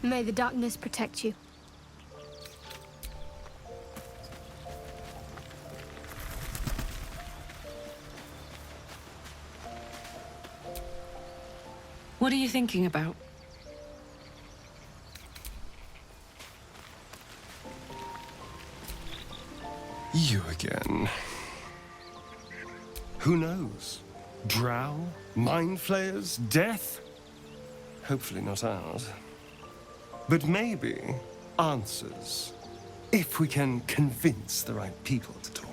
May the darkness protect you. What are you thinking about? You again. Who knows? Drow? Mind flayers? Death? Hopefully not ours. But maybe answers. If we can convince the right people to talk.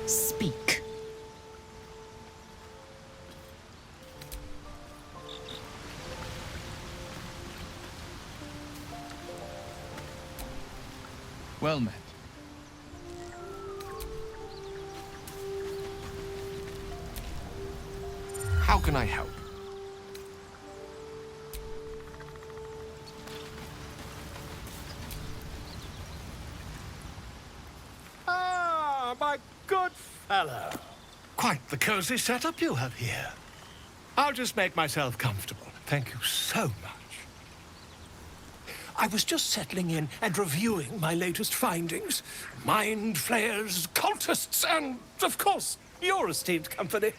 Speak. Well met. How can I help? Ah, my good fellow. Quite the cozy setup you have here. I'll just make myself comfortable. Thank you so much. I was just settling in and reviewing my latest findings. Mind flayers, cultists, and, of course, your esteemed company.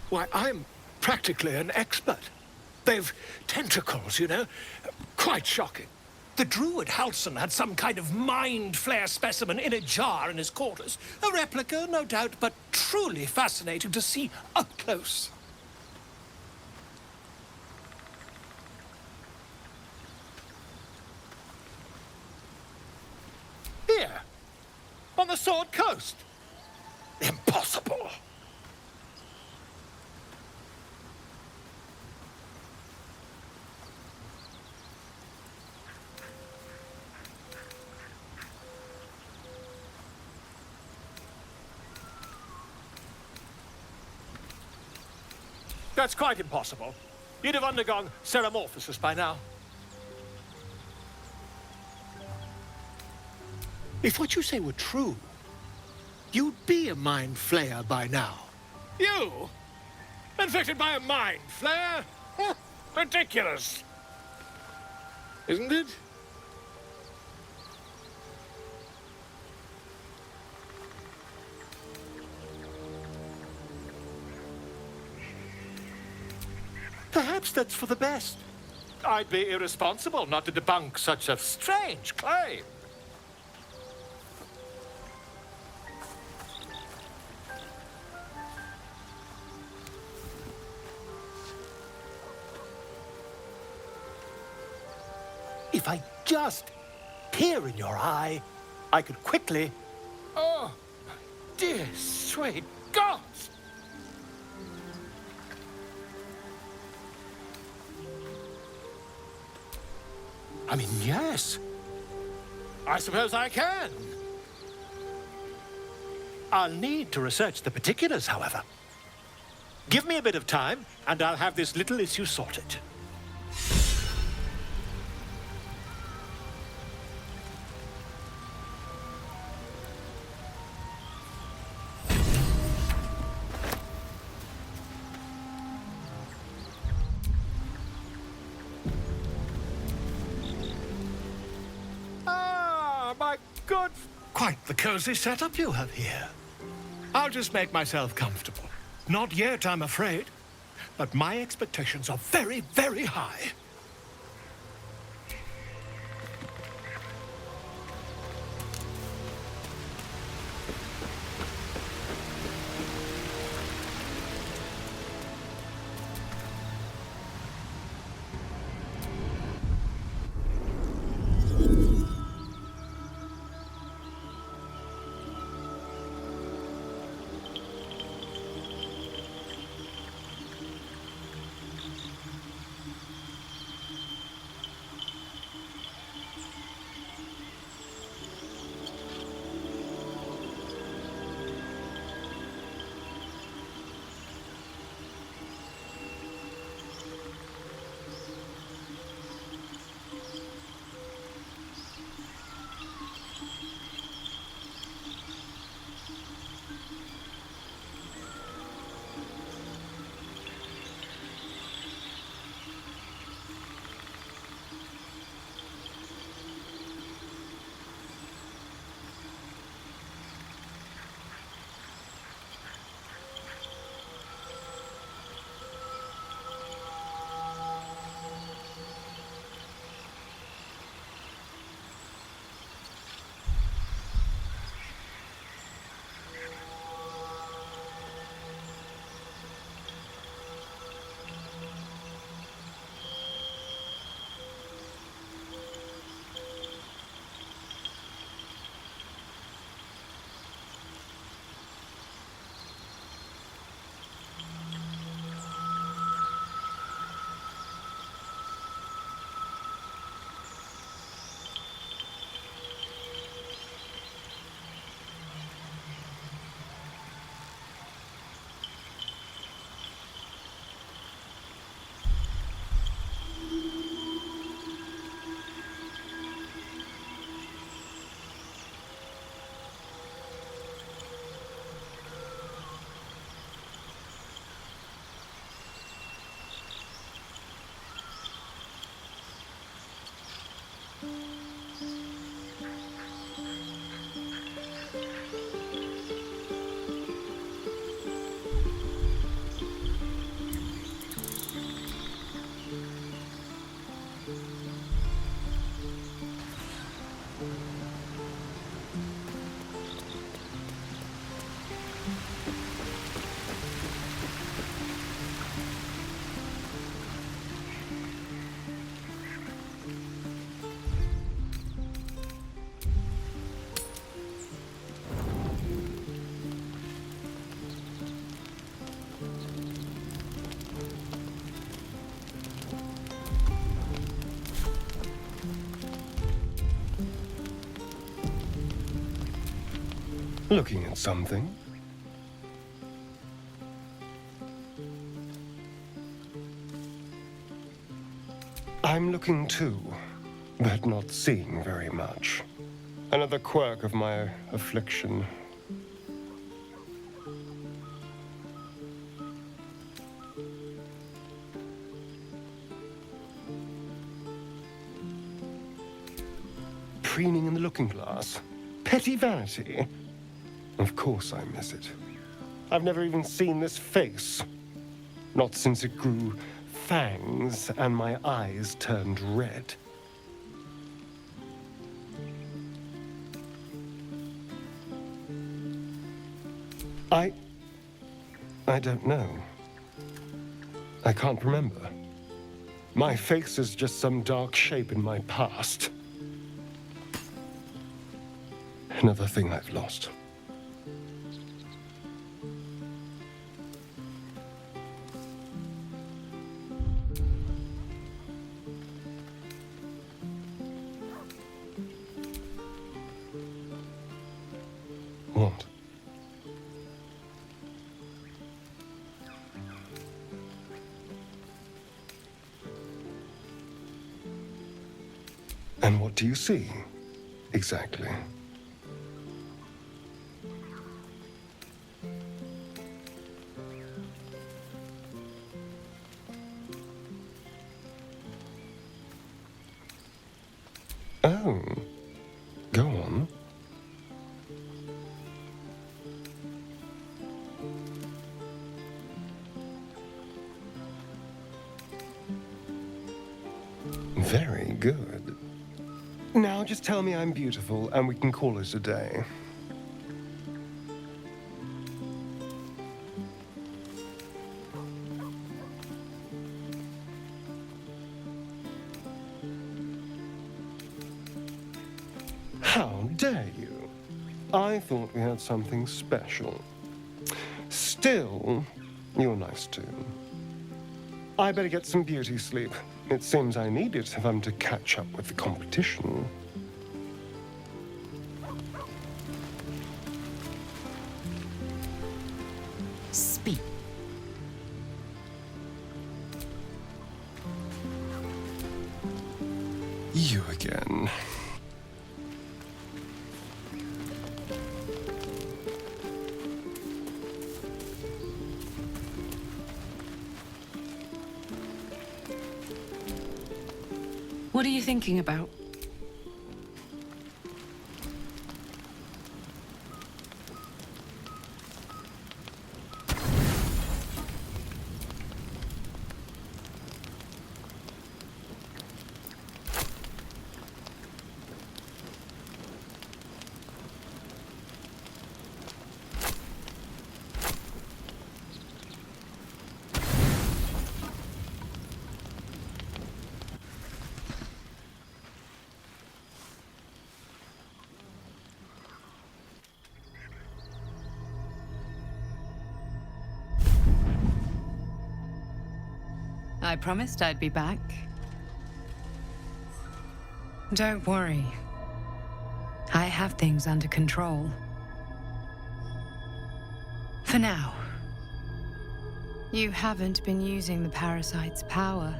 Why, I'm practically an expert. They've tentacles, you know. Quite shocking. The druid Halson had some kind of mind flare specimen in a jar in his quarters. A replica, no doubt, but truly fascinating to see up close. Here, on the Sword Coast. Impossible. That's quite impossible. You'd have undergone ceramorphosis by now. If what you say were true, you'd be a mind flayer by now. You? Infected by a mind flayer? Huh, ridiculous. Isn't it? Perhaps that's for the best. I'd be irresponsible not to debunk such a strange claim. If I just peer in your eye, I could quickly... Oh, dear sweet gods! I mean, yes. I suppose I can. I'll need to research the particulars, however. Give me a bit of time, and I'll have this little issue sorted. My good... Quite the cozy setup you have here. I'll just make myself comfortable. Not yet, I'm afraid. But my expectations are very, very high. Looking at something? I'm looking too, but not seeing very much. Another quirk of my affliction. Preening in the looking glass? Petty vanity? Of course I miss it. I've never even seen this face. Not since it grew fangs and my eyes turned red. I don't know. I can't remember. My face is just some dark shape in my past. Another thing I've lost. What? And what do you see, exactly? Oh, go on. Very good. Now just tell me I'm beautiful and we can call it a day. How dare you? I thought we had something special. Still, you're nice too. I better get some beauty sleep. It seems I need it if I'm to catch up with the competition. Speak. You again. What are you thinking about? I promised I'd be back. Don't worry. I have things under control. For now. You haven't been using the parasite's power.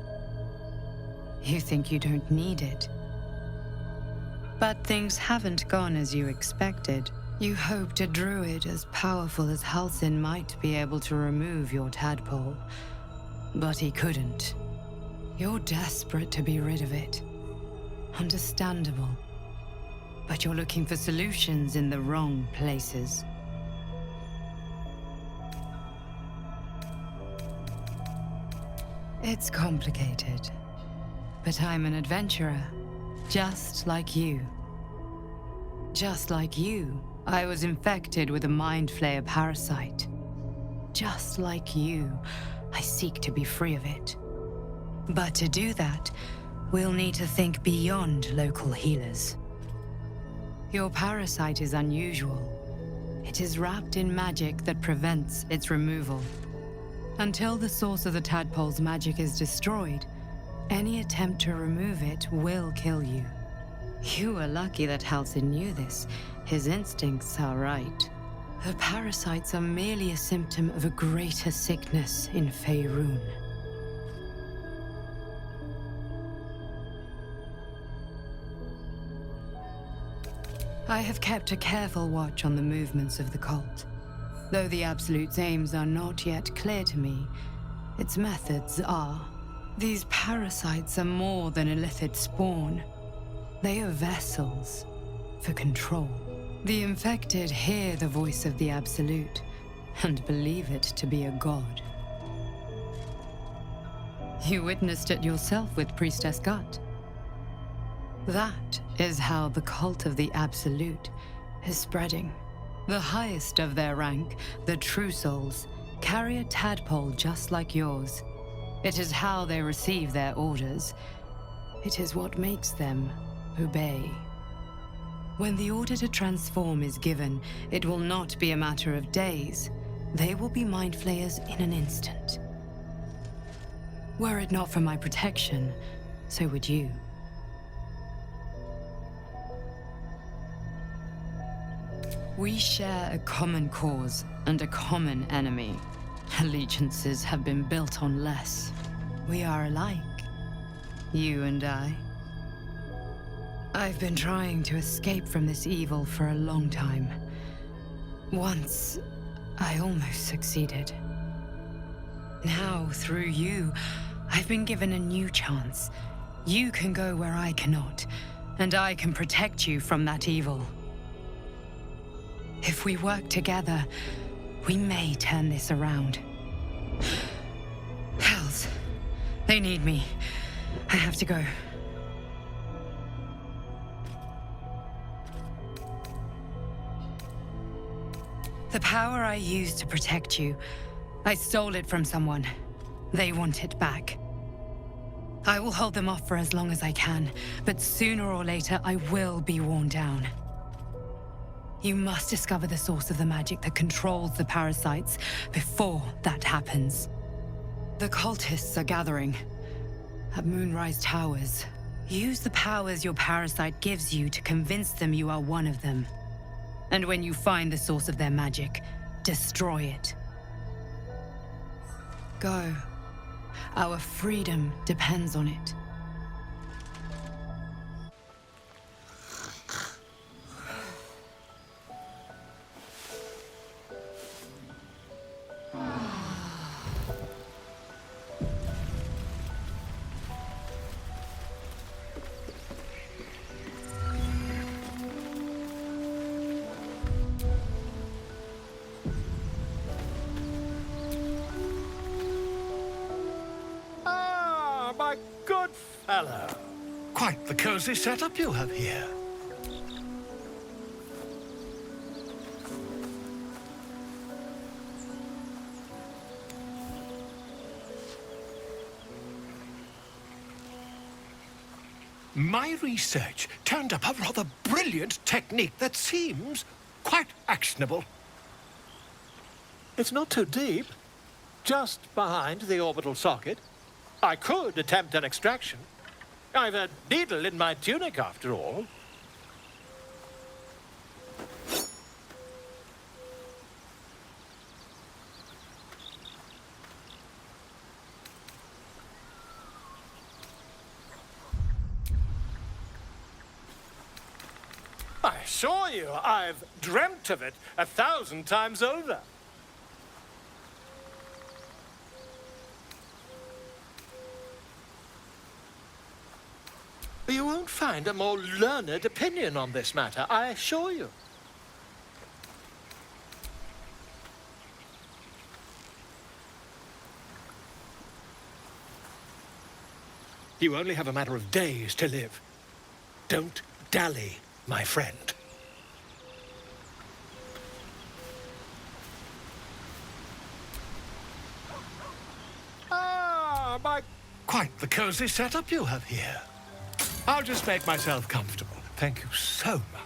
You think you don't need it. But things haven't gone as you expected. You hoped a druid as powerful as Halsin might be able to remove your tadpole. But he couldn't. You're desperate to be rid of it. Understandable. But you're looking for solutions in the wrong places. It's complicated. But I'm an adventurer. Just like you. Just like you, I was infected with a mind flayer parasite. Just like you, I seek to be free of it. But to do that, we'll need to think beyond local healers. Your parasite is unusual. It is wrapped in magic that prevents its removal. Until the source of the tadpole's magic is destroyed, any attempt to remove it will kill you. You were lucky that Halsin knew this. His instincts are right. The parasites are merely a symptom of a greater sickness in Faerun. I have kept a careful watch on the movements of the cult. Though the Absolute's aims are not yet clear to me, its methods are. These parasites are more than illithid spawn. They are vessels for control. The infected hear the voice of the Absolute and believe it to be a god. You witnessed it yourself with Priestess Gut. That is how the cult of the Absolute is spreading. The highest of their rank, the True Souls, carry a tadpole just like yours. It is how they receive their orders. It is what makes them obey. When the order to transform is given, it will not be a matter of days. They will be mind flayers in an instant. Were it not for my protection, so would you. We share a common cause and a common enemy. Allegiances have been built on less. We are alike, you and I. I've been trying to escape from this evil for a long time. Once, I almost succeeded. Now, through you, I've been given a new chance. You can go where I cannot, and I can protect you from that evil. If we work together, we may turn this around. Hells, they need me. I have to go. The power I used to protect you, I stole it from someone. They want it back. I will hold them off for as long as I can, but sooner or later I will be worn down. You must discover the source of the magic that controls the parasites before that happens. The cultists are gathering at Moonrise Towers. Use the powers your parasite gives you to convince them you are one of them. And when you find the source of their magic, destroy it. Go. Our freedom depends on it. My good fellow. Quite the cozy setup you have here. My research turned up a rather brilliant technique that seems quite actionable. It's not too deep. Just behind the orbital socket. I could attempt an extraction. I've a needle in my tunic, after all. I assure you, I've dreamt of it 1,000 times over. You won't find a more learned opinion on this matter, I assure you. You only have a matter of days to live. Don't dally, my friend. Quite the cozy setup you have here. I'll just make myself comfortable. Thank you so much.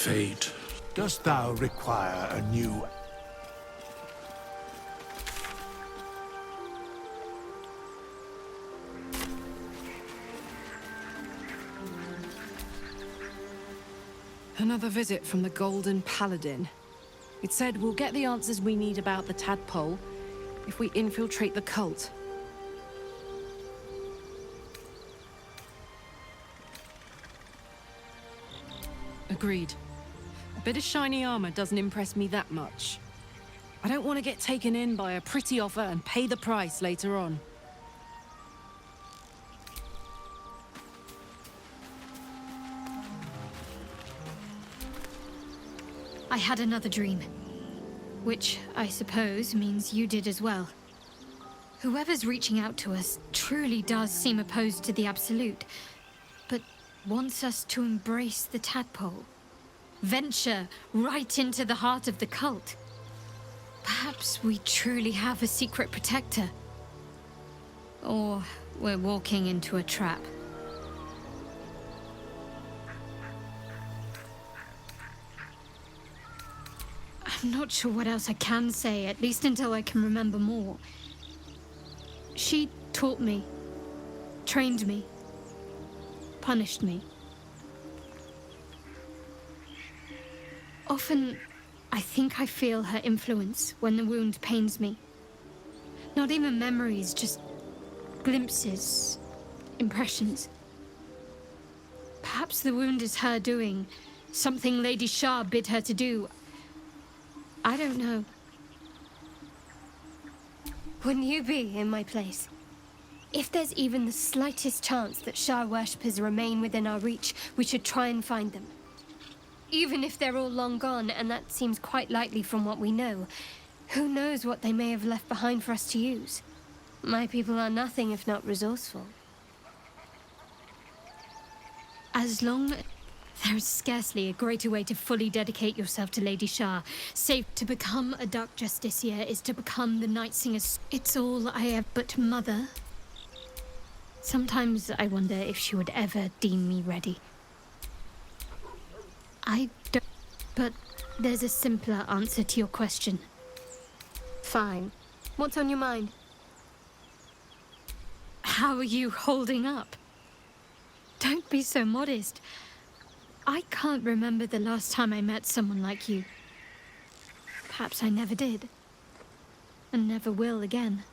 fate. Dost thou require a new... Another visit from the Golden Paladin. It said we'll get the answers we need about the tadpole if we infiltrate the cult. Agreed. A bit of shiny armor doesn't impress me that much. I don't want to get taken in by a pretty offer and pay the price later on. I had another dream. Which, I suppose, means you did as well. Whoever's reaching out to us truly does seem opposed to the Absolute, but wants us to embrace the tadpole. Venture right into the heart of the cult. Perhaps we truly have a secret protector. Or we're walking into a trap. I'm not sure what else I can say, at least until I can remember more. She taught me, trained me, punished me. Often, I think I feel her influence when the wound pains me. Not even memories, just glimpses, impressions. Perhaps the wound is her doing, something Lady Shah bid her to do. I don't know. Wouldn't you be in my place? If there's even the slightest chance that Shah worshippers remain within our reach, we should try and find them. Even if they're all long gone, and that seems quite likely from what we know, who knows what they may have left behind for us to use? My people are nothing if not resourceful. As long... There is scarcely a greater way to fully dedicate yourself to Lady Shah, save to become a Dark Justiciar is to become the Night Singer's... It's all I have but Mother. Sometimes I wonder if she would ever deem me ready. I don't... But there's a simpler answer to your question. Fine. What's on your mind? How are you holding up? Don't be so modest. I can't remember the last time I met someone like you. Perhaps I never did. And never will again.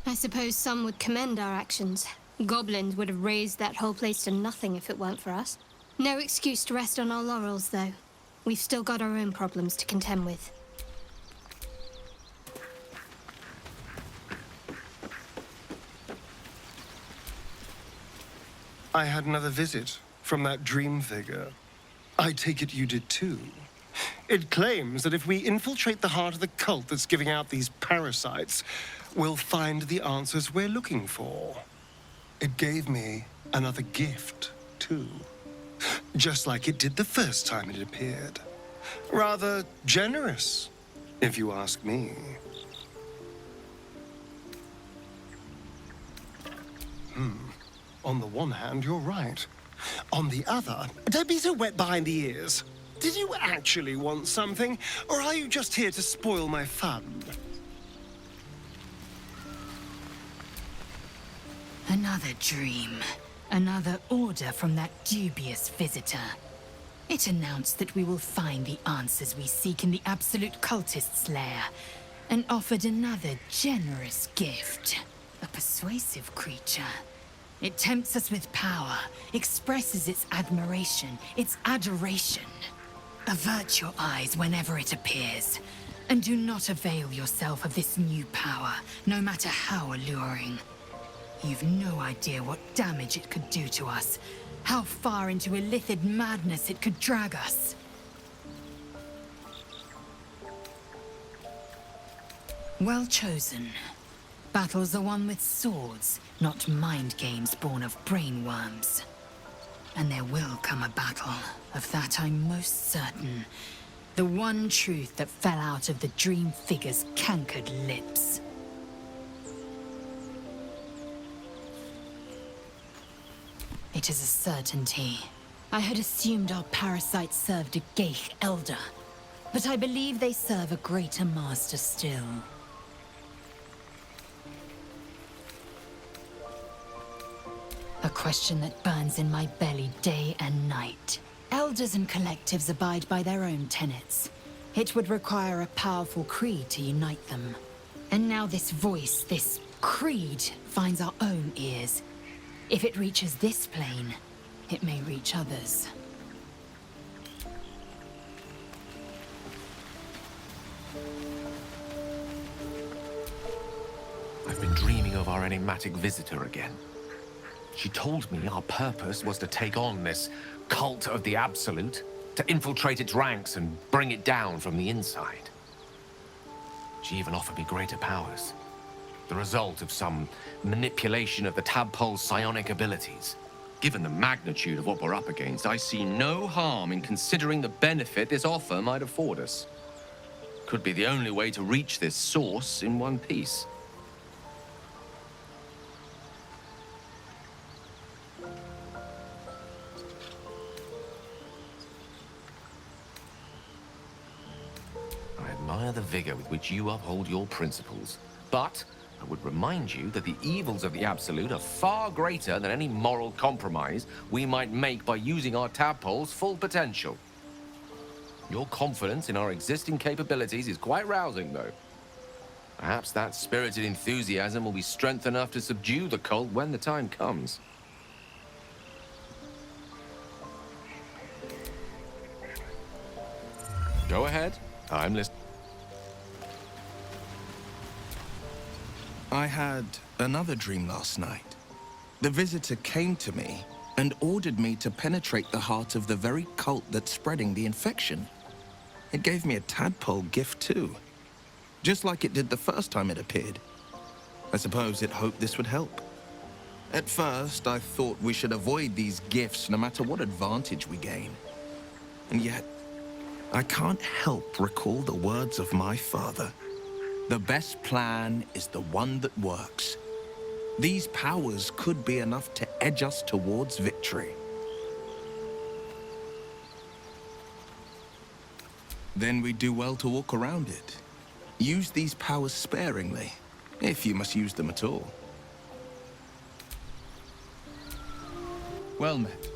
I suppose some would commend our actions. Goblins would have razed that whole place to nothing if it weren't for us. No excuse to rest on our laurels, though. We've still got our own problems to contend with. I had another visit from that dream figure. I take it you did too. It claims that if we infiltrate the heart of the cult that's giving out these parasites, we'll find the answers we're looking for. It gave me another gift, too. Just like it did the first time it appeared. Rather generous, if you ask me. On the one hand, you're right. On the other, don't be so wet behind the ears. Did you actually want something, or are you just here to spoil my fun? Another dream. Another order from that dubious visitor. It announced that we will find the answers we seek in the Absolute Cultist's lair, and offered another generous gift. A persuasive creature. It tempts us with power, expresses its admiration, its adoration. Avert your eyes whenever it appears, and do not avail yourself of this new power, no matter how alluring. You've no idea what damage it could do to us, how far into illithid madness it could drag us. Well chosen. Battles are won with swords, not mind games born of brainworms. And there will come a battle, of that I'm most certain. The one truth that fell out of the dream figure's cankered lips. It is a certainty. I had assumed our parasites served a Geich elder, but I believe they serve a greater master still. A question that burns in my belly day and night. Elders and collectives abide by their own tenets. It would require a powerful creed to unite them. And now this voice, this creed, finds our own ears. If it reaches this plane, it may reach others. I've been dreaming of our enigmatic visitor again. She told me our purpose was to take on this cult of the Absolute, to infiltrate its ranks and bring it down from the inside. She even offered me greater powers, the result of some manipulation of the tadpole's psionic abilities. Given the magnitude of what we're up against, I see no harm in considering the benefit this offer might afford us. Could be the only way to reach this source in one piece. I admire the vigor with which you uphold your principles, but I would remind you that the evils of the Absolute are far greater than any moral compromise we might make by using our tadpole's full potential. Your confidence in our existing capabilities is quite rousing, though. Perhaps that spirited enthusiasm will be strength enough to subdue the cult when the time comes. Go ahead. I'm listening. I had another dream last night. The visitor came to me and ordered me to penetrate the heart of the very cult that's spreading the infection. It gave me a tadpole gift too, just like it did the first time it appeared. I suppose it hoped this would help. At first, I thought we should avoid these gifts no matter what advantage we gain. And yet, I can't help recall the words of my father. The best plan is the one that works. These powers could be enough to edge us towards victory. Then we'd do well to walk around it. Use these powers sparingly, if you must use them at all. Well met.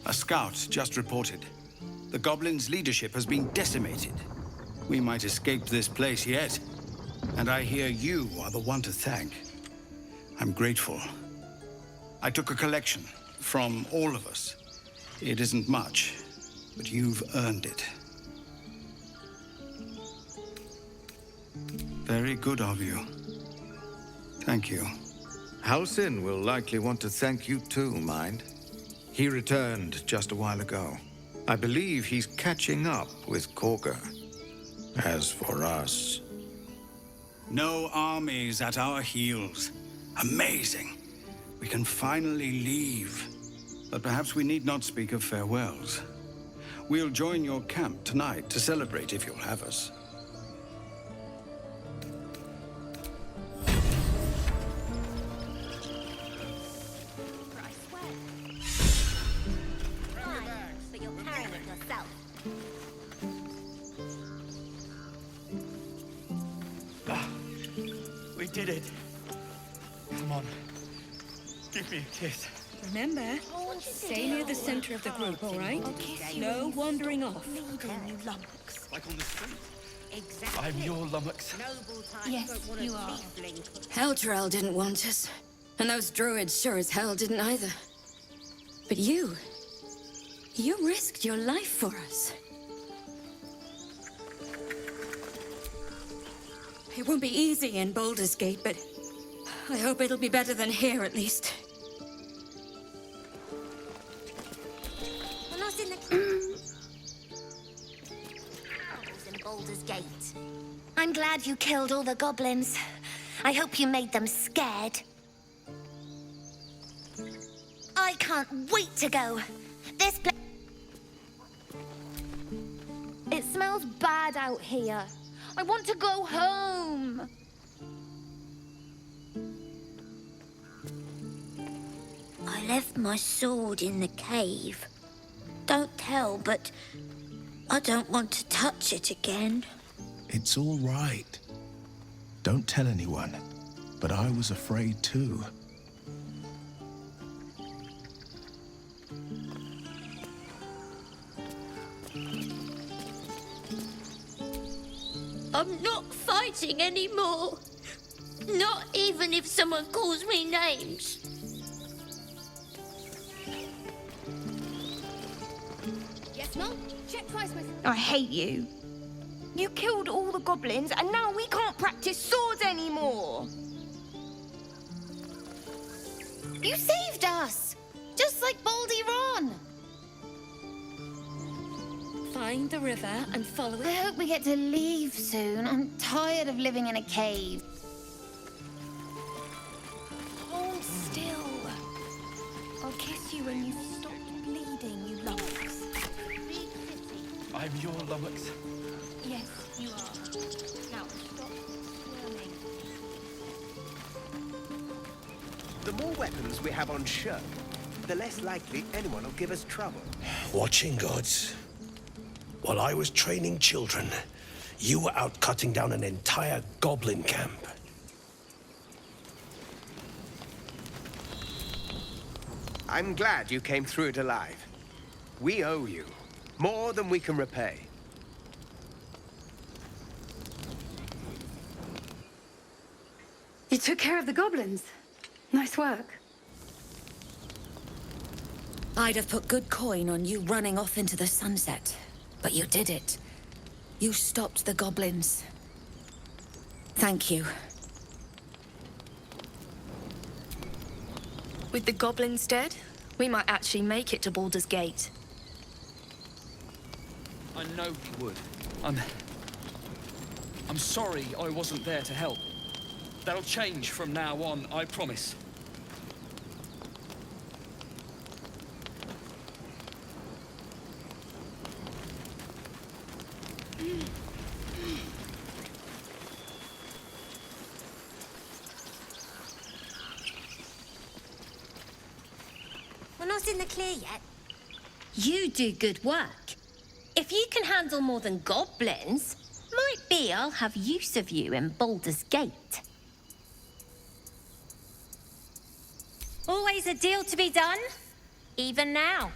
A scout just reported. The goblins' leadership has been decimated. We might escape this place yet. And I hear you are the one to thank. I'm grateful. I took a collection from all of us. It isn't much, but you've earned it. Very good of you. Thank you. Halsin will likely want to thank you too, Mind. He returned just a while ago. I believe he's catching up with Korga. As for us... No armies at our heels. Amazing. We can finally leave. But perhaps we need not speak of farewells. We'll join your camp tonight to celebrate if you'll have us. But you're carrying it yourself. We did it. Come on. Give me a kiss. Remember, stay near the center of the group, all right? No wandering off. Like on the street. Exactly. I'm your lummox. Yes, you are. Elturel didn't want us. And those druids sure as hell didn't either. But you risked your life for us. It won't be easy in Baldur's Gate, but I hope it'll be better than here at least. We're lost in the in Baldur's Gate. I'm glad you killed all the goblins. I hope you made them scared. I can't wait to go. This place... It smells bad out here. I want to go home. I left my sword in the cave. Don't tell, but I don't want to touch it again. It's all right. Don't tell anyone. But I was afraid too. I'm not fighting anymore. Not even if someone calls me names. Yes, Mom? Check twice, my... I hate you. You killed all the goblins, and now we can't practice swords anymore. You saved us! Just like Baldur. Find the river and follow it. I hope we get to leave soon. I'm tired of living in a cave. Hold still. I'll kiss you when you've stopped bleeding, you lummox. I'm your lummox. Yes, you are. Now, stop squirming. The more weapons we have on show, the less likely anyone will give us trouble. Watching gods. While I was training children, you were out cutting down an entire goblin camp. I'm glad you came through it alive. We owe you more than we can repay. You took care of the goblins. Nice work. I'd have put good coin on you running off into the sunset. But you did it. You stopped the goblins. Thank you. With the goblins dead, we might actually make it to Baldur's Gate. I know we would. I'm sorry I wasn't there to help. That'll change from now on, I promise. We're not in the clear yet. You do good work. If you can handle more than goblins, might be I'll have use of you in Baldur's Gate. Always a deal to be done, even now.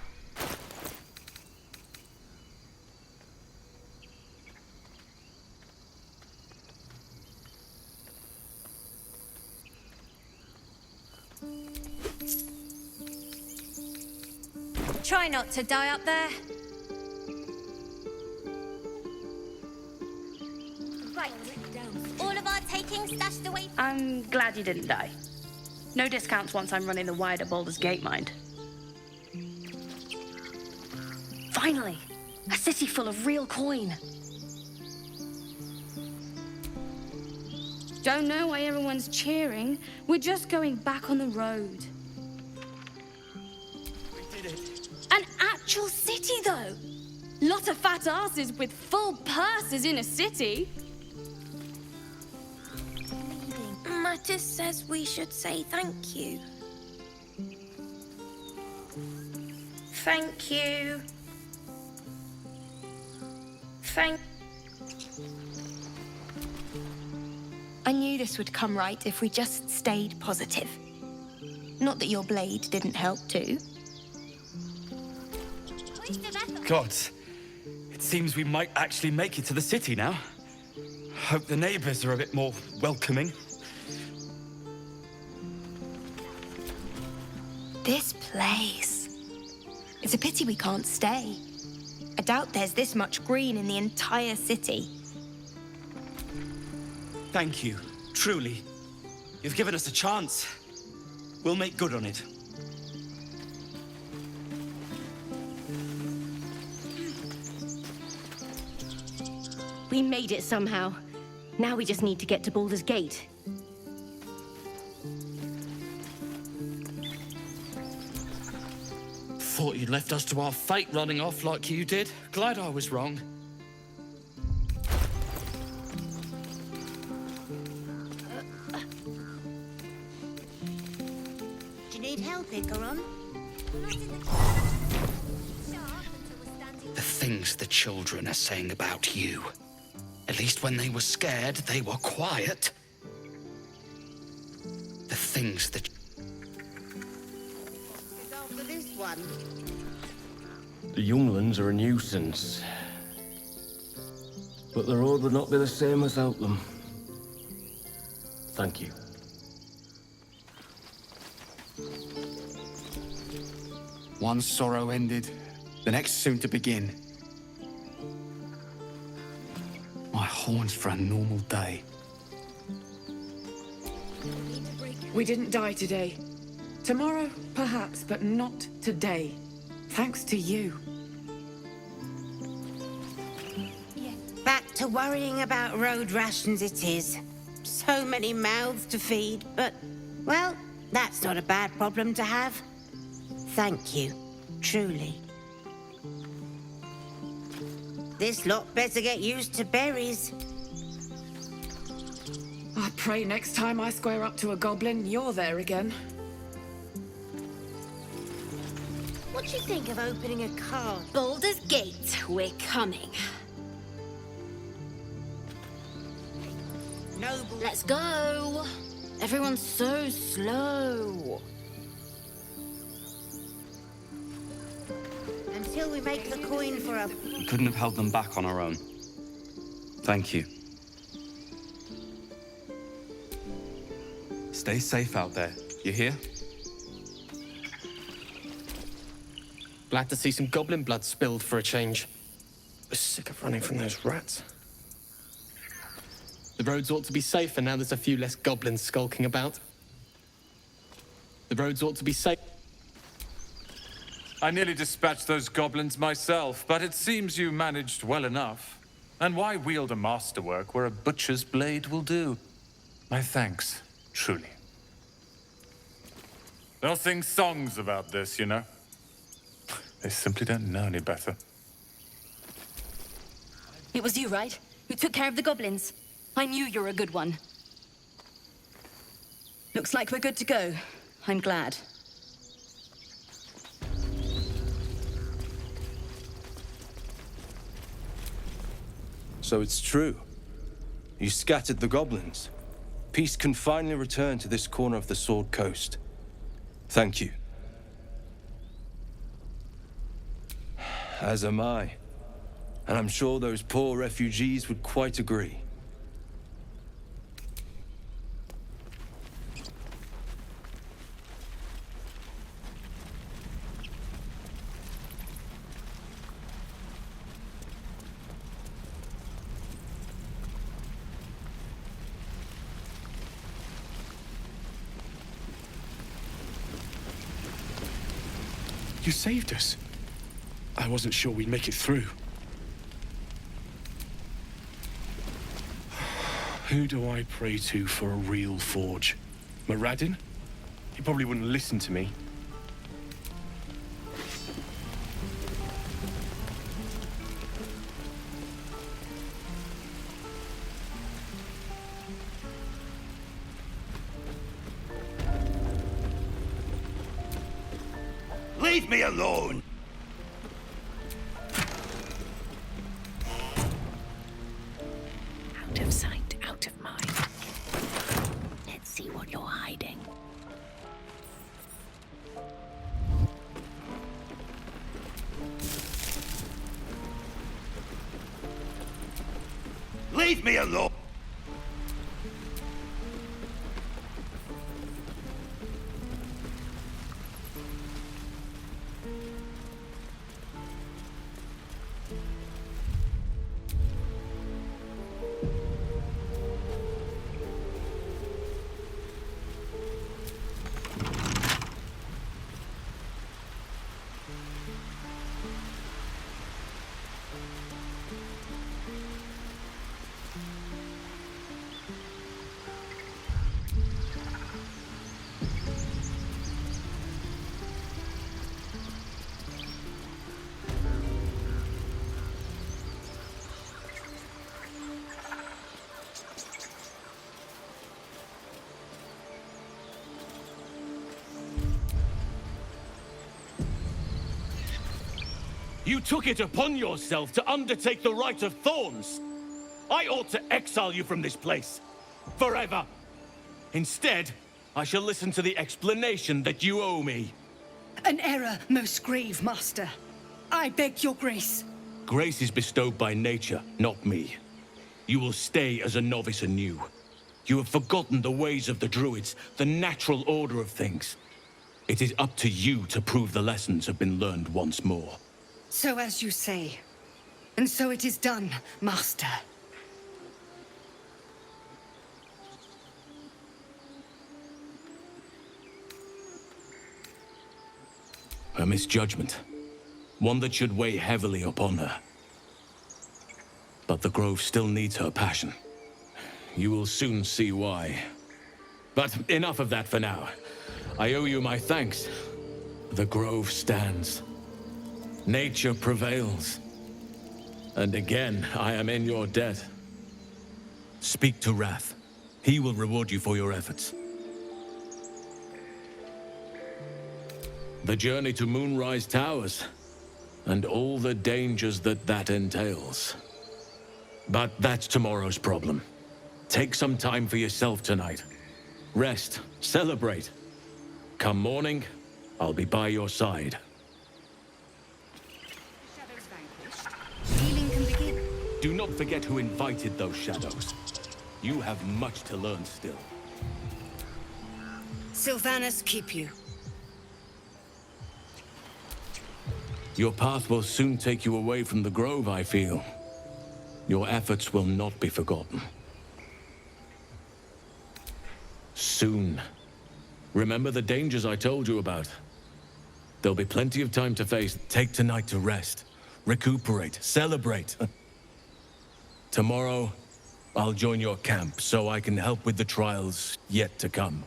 Try not to die up there. Right. All of our taking stashed away. I'm glad you didn't die. No discounts once I'm running the wider Baldur's Gate, mind. Finally! A city full of real coin. Don't know why everyone's cheering. We're just going back on the road. We did it. An actual city, though. Lot of fat asses with full purses in a city. Mattis says we should say thank you. Thank you. I knew this would come right if we just stayed positive. Not that your blade didn't help too. God, it seems we might actually make it to the city now. Hope the neighbors are a bit more welcoming. This place. It's a pity we can't stay. I doubt there's this much green in the entire city. Thank you, truly. You've given us a chance. We'll make good on it. We made it somehow. Now we just need to get to Baldur's Gate. Thought you'd left us to our fate running off like you did. Glad I was wrong. Do you need help, Icaron? The things the children are saying about you. At least when they were scared, they were quiet. The things that... For this one. The younglings are a nuisance. But the road would not be the same without them. Thank you. One sorrow ended, the next soon to begin. My horns for a normal day. We didn't die today. Tomorrow, perhaps, but not today. Thanks to you. Back to worrying about road rations it is. So many mouths to feed, but, well, that's not a bad problem to have. Thank you, truly. This lot better get used to berries. I pray next time I square up to a goblin, you're there again. What do you think of opening a card? Baldur's Gate, we're coming. Noble. Let's go. Everyone's so slow. Until we make the coin for a... We couldn't have held them back on our own. Thank you. Stay safe out there. You hear? Glad to see some goblin blood spilled for a change. We're sick of running from those rats. The roads ought to be safer now there's a few less goblins skulking about. The roads ought to be safe. I nearly dispatched those goblins myself, but it seems you managed well enough. And why wield a masterwork where a butcher's blade will do? My thanks, truly. They'll sing songs about this, you know. They simply don't know any better. It was you, right? Who took care of the goblins? I knew you were a good one. Looks like we're good to go. I'm glad. So it's true. You scattered the goblins. Peace can finally return to this corner of the Sword Coast. Thank you. As am I. And I'm sure those poor refugees would quite agree. You saved us. I wasn't sure we'd make it through. Who do I pray to for a real forge? Moradin? He probably wouldn't listen to me. Leave me alone! Out of sight, out of mind. Let's see what you're hiding. Leave me alone! You took it upon yourself to undertake the Rite of Thorns. I ought to exile you from this place. Forever. Instead, I shall listen to the explanation that you owe me. An error, most grave, master. I beg your grace. Grace is bestowed by nature, not me. You will stay as a novice anew. You have forgotten the ways of the Druids, the natural order of things. It is up to you to prove the lessons have been learned once more. So as you say. And so it is done, master. A misjudgment. One that should weigh heavily upon her. But the Grove still needs her passion. You will soon see why. But enough of that for now. I owe you my thanks. The Grove stands. Nature prevails. And again, I am in your debt. Speak to Wrath. He will reward you for your efforts. The journey to Moonrise Towers, and all the dangers that entails. But that's tomorrow's problem. Take some time for yourself tonight. Rest, celebrate. Come morning, I'll be by your side. Healing can begin. Do not forget who invited those shadows. You have much to learn still. Sylvanas keep you. Your path will soon take you away from the Grove, I feel. Your efforts will not be forgotten. Soon. Remember the dangers I told you about. There'll be plenty of time to face. Take tonight to rest. Recuperate. Celebrate. Tomorrow, I'll join your camp so I can help with the trials yet to come.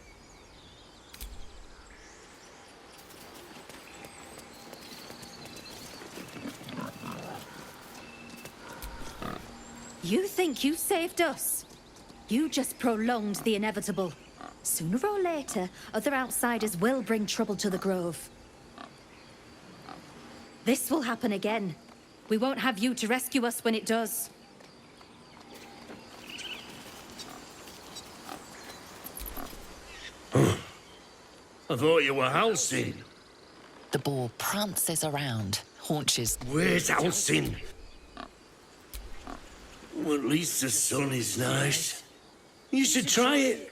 You think you saved us? You just prolonged the inevitable. Sooner or later, other outsiders will bring trouble to the Grove. This will happen again. We won't have you to rescue us when it does. I thought you were Halsin. The boar prances around, haunches. Where's Halsin? Well, at least the sun is nice. You should try it.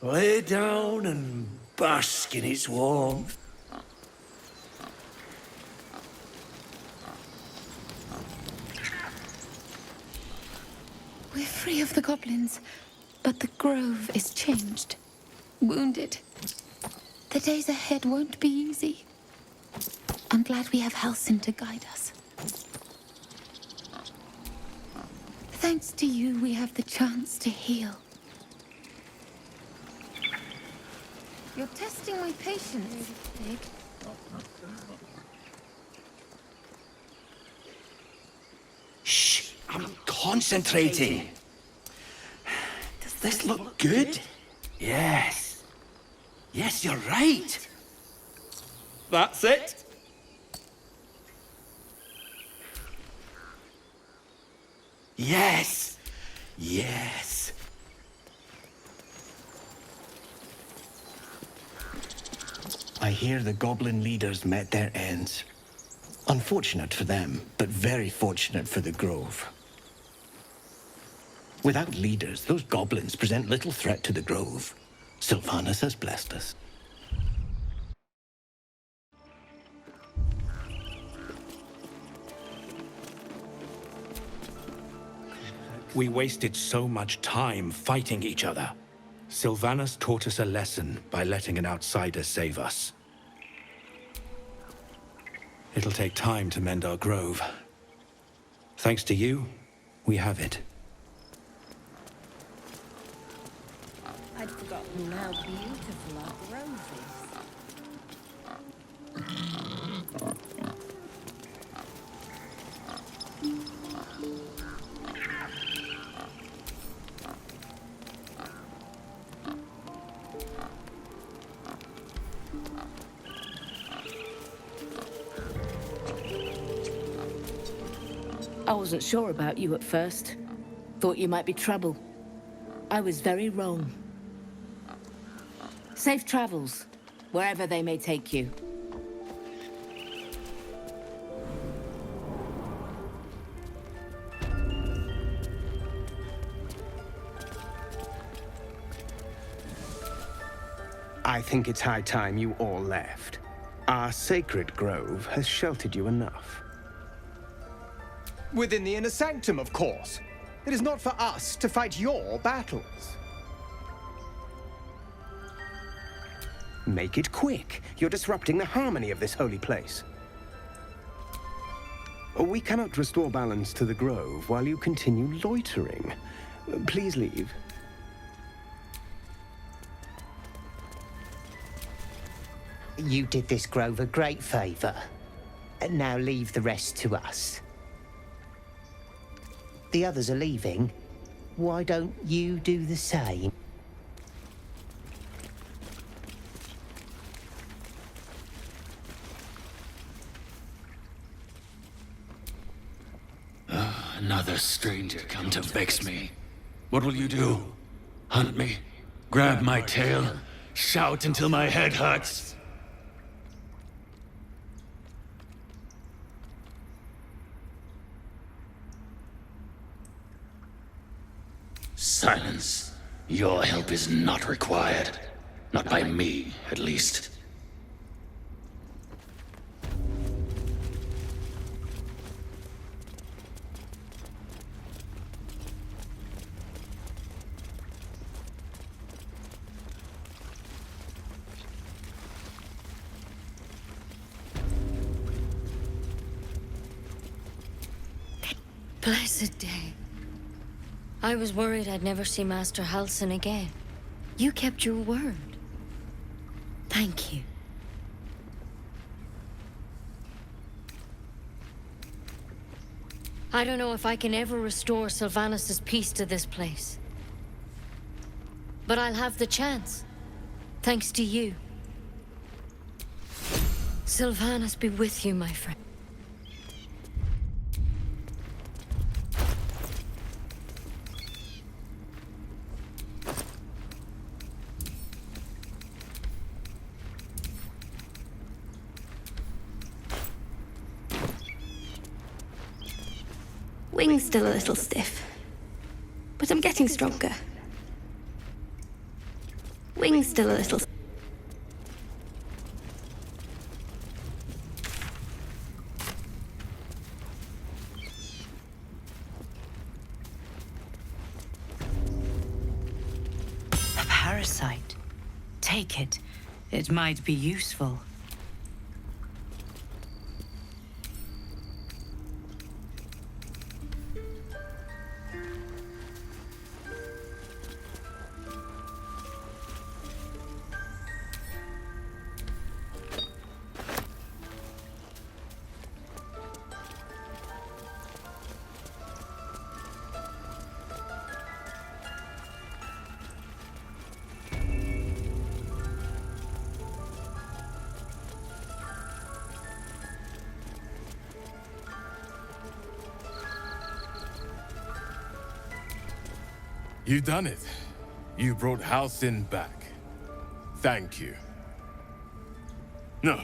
Lay down and bask in its warmth. We're free of the goblins, but the Grove is changed. Wounded. The days ahead won't be easy. I'm glad we have Halsin to guide us. Thanks to you, we have the chance to heal. You're testing my patience, Pig. Shh! I'm concentrating. Does this look good? Yes. Yes, you're right. That's it. Yes. Yes. I hear the goblin leaders met their ends. Unfortunate for them, but very fortunate for the Grove. Without leaders, those goblins present little threat to the Grove. Sylvanas has blessed us. We wasted so much time fighting each other. Sylvanas taught us a lesson by letting an outsider save us. It'll take time to mend our grove. Thanks to you, we have it. I'd forgotten how beautiful our grove is. I wasn't sure about you at first. Thought you might be trouble. I was very wrong. Safe travels, wherever they may take you. I think it's high time you all left. Our sacred grove has sheltered you enough. Within the inner sanctum, of course. It is not for us to fight your battles. Make it quick. You're disrupting the harmony of this holy place. We cannot restore balance to the grove while you continue loitering. Please leave. You did this grove a great favor. Now leave the rest to us. The others are leaving. Why don't you do the same? Another stranger come to vex me. What will you do? Hunt me? Grab my tail? Shout until my head hurts? Silence. Your help is not required. Not by me, at least. Blessed day. I was worried I'd never see Master Halsin again. You kept your word. Thank you. I don't know if I can ever restore Sylvanas' peace to this place. But I'll have the chance, thanks to you. Sylvanas be with you, my friend. Wing's still a little stiff, but I'm getting stronger. Wing's still a little... A parasite. Take it. It might be useful. You done it. You brought Halcyon back. Thank you. No,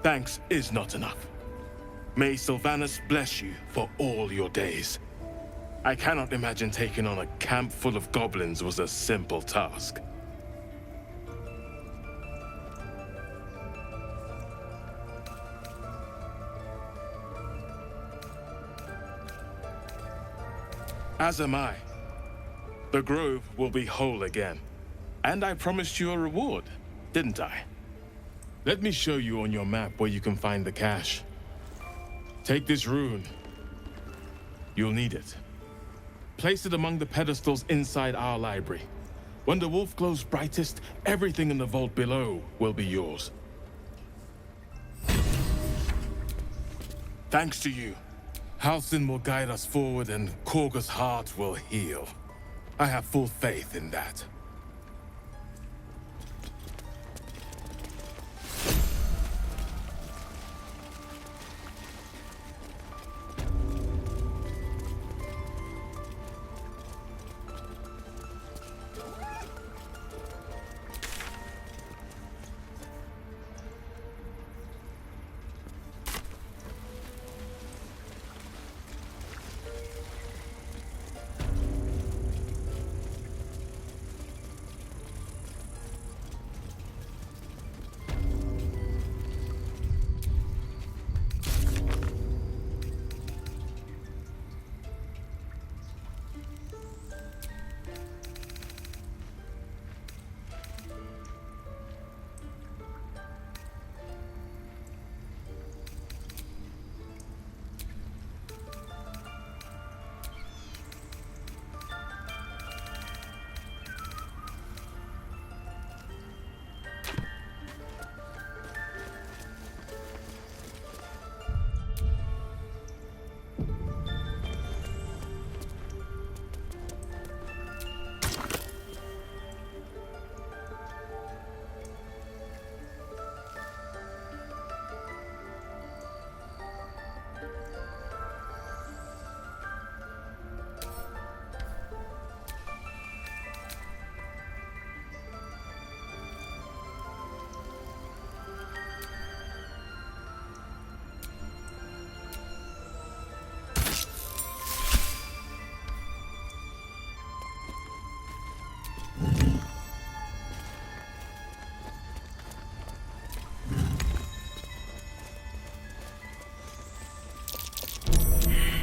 thanks is not enough. May Sylvanus bless you for all your days. I cannot imagine taking on a camp full of goblins was a simple task. As am I. The grove will be whole again. And I promised you a reward, didn't I? Let me show you on your map where you can find the cache. Take this rune. You'll need it. Place it among the pedestals inside our library. When the wolf glows brightest, everything in the vault below will be yours. Thanks to you, Halcyon will guide us forward and Korga's heart will heal. I have full faith in that.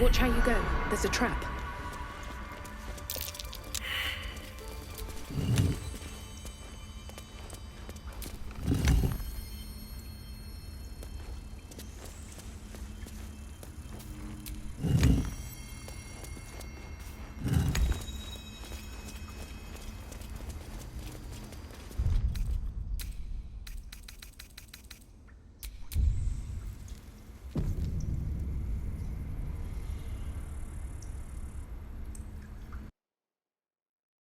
Watch how you go. There's a trap.